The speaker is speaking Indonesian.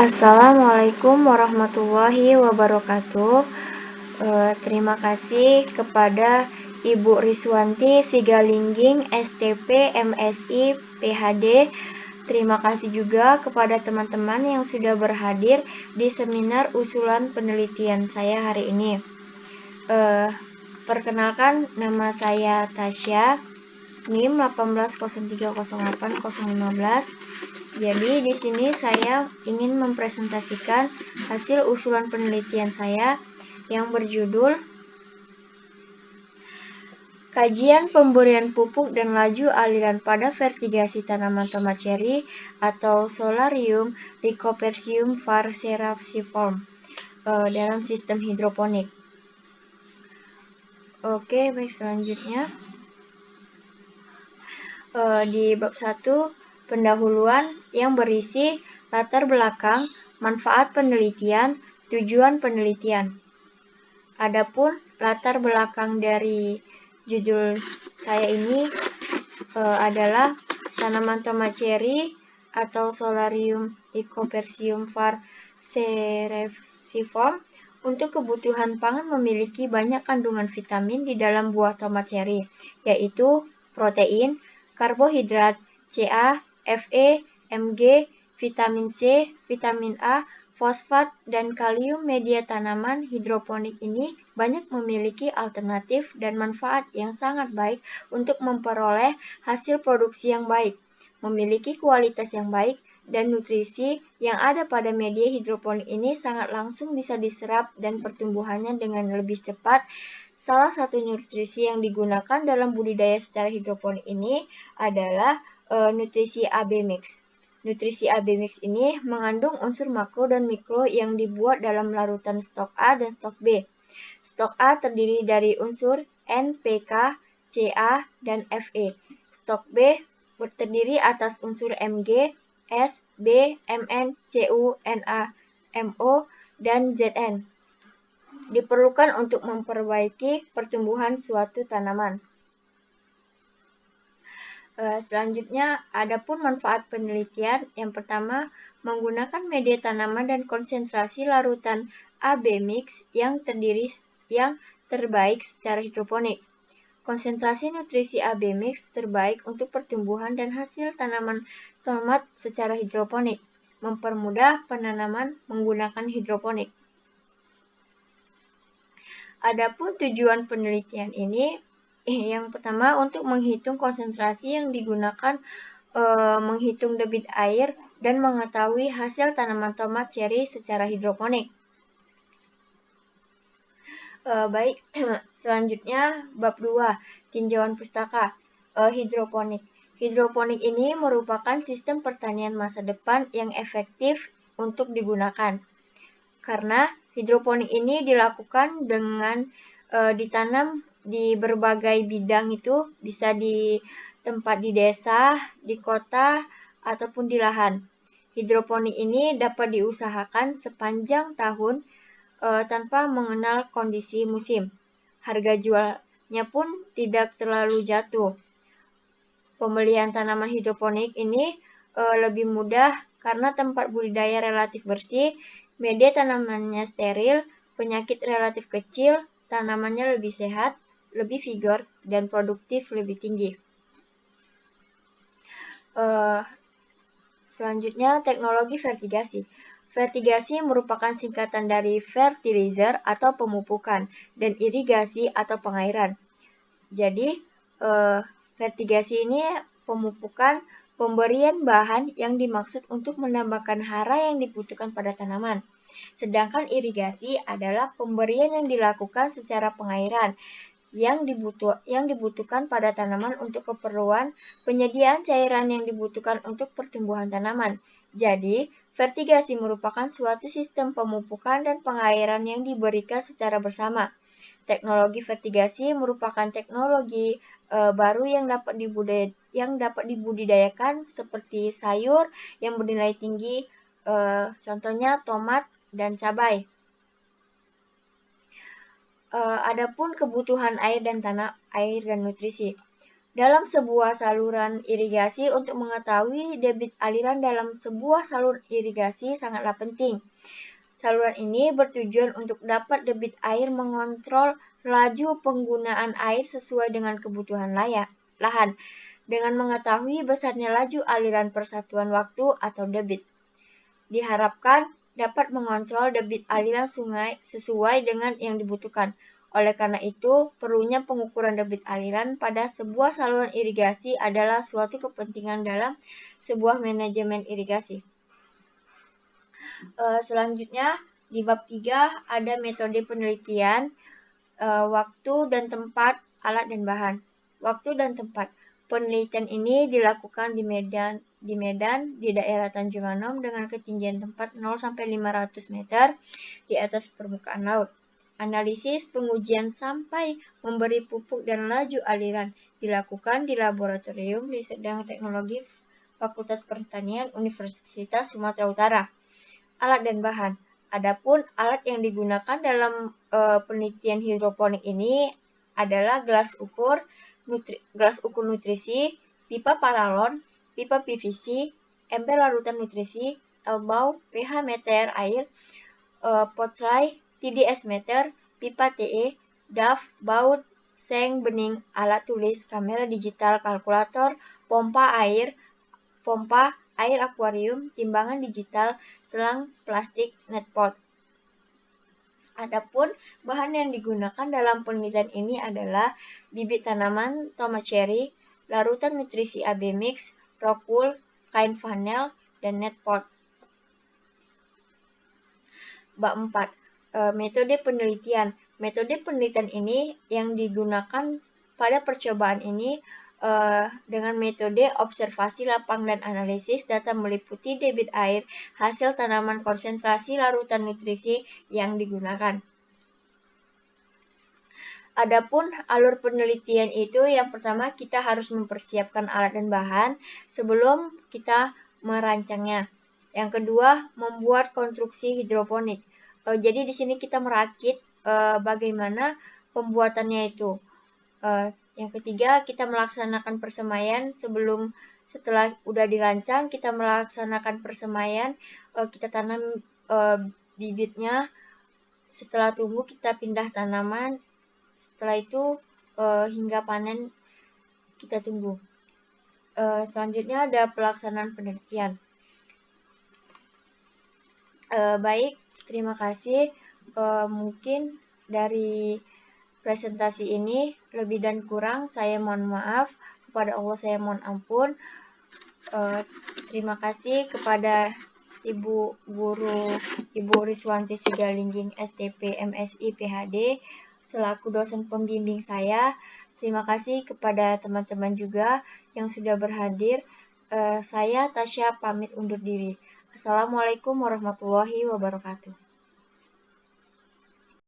Assalamualaikum warahmatullahi wabarakatuh. Terima kasih kepada Ibu Riswanti Sigalingging, STP, MSI, PhD. Terima kasih juga kepada teman-teman yang sudah berhadir di seminar usulan penelitian saya hari ini. Perkenalkan, nama saya Tasya, NIM 1803080015. Jadi di sini saya ingin mempresentasikan hasil usulan penelitian saya yang berjudul Kajian pemberian pupuk dan laju aliran pada vertigasi tanaman tomat cherry atau Solarium Lycopodium var. Cerasiform dalam sistem hidroponik. Oke, baik, selanjutnya di bab 1 pendahuluan yang berisi latar belakang, manfaat penelitian, tujuan penelitian. Adapun latar belakang dari judul saya ini adalah tanaman tomat cherry atau Solarium Lycopodium var. Cerasiform untuk kebutuhan pangan memiliki banyak kandungan vitamin di dalam buah tomat cherry, yaitu protein, karbohidrat, Ca, Fe, Mg, vitamin C, vitamin A, fosfat, dan kalium. Media tanaman hidroponik ini banyak memiliki alternatif dan manfaat yang sangat baik untuk memperoleh hasil produksi yang baik, memiliki kualitas yang baik, dan nutrisi yang ada pada media hidroponik ini sangat langsung bisa diserap dan pertumbuhannya dengan lebih cepat. Salah satu nutrisi yang digunakan dalam budidaya secara hidroponik ini adalah nutrisi AB mix. Nutrisi AB mix ini mengandung unsur makro dan mikro yang dibuat dalam larutan stok A dan stok B. Stok A terdiri dari unsur N, Pk, Ca, dan Fe. Stok B terdiri atas unsur Mg, S, B, Mn, Cu, Na, Mo, dan Zn. Diperlukan untuk memperbaiki pertumbuhan suatu tanaman. Selanjutnya, adapun manfaat penelitian. Yang pertama, menggunakan media tanaman dan konsentrasi larutan AB mix yang terbaik secara hidroponik. Konsentrasi nutrisi AB mix terbaik untuk pertumbuhan dan hasil tanaman tomat secara hidroponik, mempermudah penanaman menggunakan hidroponik. Adapun tujuan penelitian ini, yang pertama untuk menghitung konsentrasi yang digunakan, menghitung debit air, dan mengetahui hasil tanaman tomat cherry secara hidroponik. Baik, selanjutnya bab 2, tinjauan pustaka, hidroponik. Hidroponik ini merupakan sistem pertanian masa depan yang efektif untuk digunakan. Karena hidroponik ini dilakukan dengan ditanam di berbagai bidang, itu bisa di tempat di desa, di kota, ataupun di lahan. Hidroponik ini dapat diusahakan sepanjang tahun tanpa mengenal kondisi musim. Harga jualnya pun tidak terlalu jatuh. Pembelian tanaman hidroponik ini lebih mudah karena tempat budidaya relatif bersih, media tanamannya steril, penyakit relatif kecil, tanamannya lebih sehat, lebih vigor, dan produktif lebih tinggi. Selanjutnya, teknologi vertigasi. Vertigasi merupakan singkatan dari fertilizer atau pemupukan dan irigasi atau pengairan. Jadi, vertigasi ini pemupukan, pemberian bahan yang dimaksud untuk menambahkan hara yang dibutuhkan pada tanaman. Sedangkan irigasi adalah pemberian yang dilakukan secara pengairan yang dibutuhkan pada tanaman untuk keperluan penyediaan cairan yang dibutuhkan untuk pertumbuhan tanaman. Jadi, vertigasi merupakan suatu sistem pemupukan dan pengairan yang diberikan secara bersama. Teknologi vertigasi merupakan teknologi baru yang dapat dibudidayakan seperti sayur yang bernilai tinggi, contohnya tomat dan cabai. Adapun kebutuhan air dan nutrisi. dalam sebuah saluran irigasi. Untuk mengetahui debit aliran dalam sebuah saluran irigasi sangatlah penting. Saluran ini bertujuan untuk dapat debit air mengontrol laju penggunaan air sesuai dengan kebutuhan lahan, dengan mengetahui besarnya laju aliran per satuan waktu atau debit. Diharapkan dapat mengontrol debit aliran sungai sesuai dengan yang dibutuhkan. Oleh karena itu, perlunya pengukuran debit aliran pada sebuah saluran irigasi adalah suatu kepentingan dalam sebuah manajemen irigasi. Selanjutnya, di bab 3 ada metode penelitian, waktu dan tempat, alat dan bahan. Waktu dan tempat. Penelitian ini dilakukan di Medan, di daerah Tanjung Anom dengan ketinggian tempat 0-500 meter di atas permukaan laut. Analisis pengujian sampai memberi pupuk dan laju aliran dilakukan di Laboratorium Riset dan Teknologi Fakultas Pertanian Universitas Sumatera Utara. Alat dan bahan. Adapun alat yang digunakan dalam penelitian hidroponik ini adalah gelas ukur nutrisi, pipa paralon, pipa PVC, ember larutan nutrisi, elbow, pH meter air, potray, TDS meter, pipa TE, DAF, baut, seng, bening, alat tulis, kamera digital, kalkulator, pompa air akuarium, timbangan digital, selang plastik, netpot. Adapun bahan yang digunakan dalam penelitian ini adalah bibit tanaman tomat cherry, larutan nutrisi AB mix, rockwool, kain flanel, dan netpot. Bab 4. Metode penelitian. Metode penelitian ini yang digunakan pada percobaan ini dengan metode observasi lapang dan analisis data meliputi debit air, hasil tanaman, konsentrasi larutan nutrisi yang digunakan. Adapun alur penelitian itu, yang pertama kita harus mempersiapkan alat dan bahan sebelum kita merancangnya. Yang kedua, membuat konstruksi hidroponik. Jadi di sini kita merakit bagaimana pembuatannya itu. Yang ketiga, kita melaksanakan persemaian setelah udah dirancang, kita melaksanakan persemaian, kita tanam bibitnya. Setelah tumbuh, kita pindah tanaman. Setelah itu hingga panen kita tunggu. Selanjutnya ada pelaksanaan penelitian. Baik, terima kasih. Mungkin dari presentasi ini lebih dan kurang saya mohon maaf, kepada Allah saya mohon ampun. Terima kasih kepada Ibu Guru Ibu Riswanti Sigalingging STP MSI PhD selaku dosen pembimbing saya. Terima kasih kepada teman-teman juga yang sudah berhadir. Saya Tasya pamit undur diri. Assalamualaikum warahmatullahi wabarakatuh.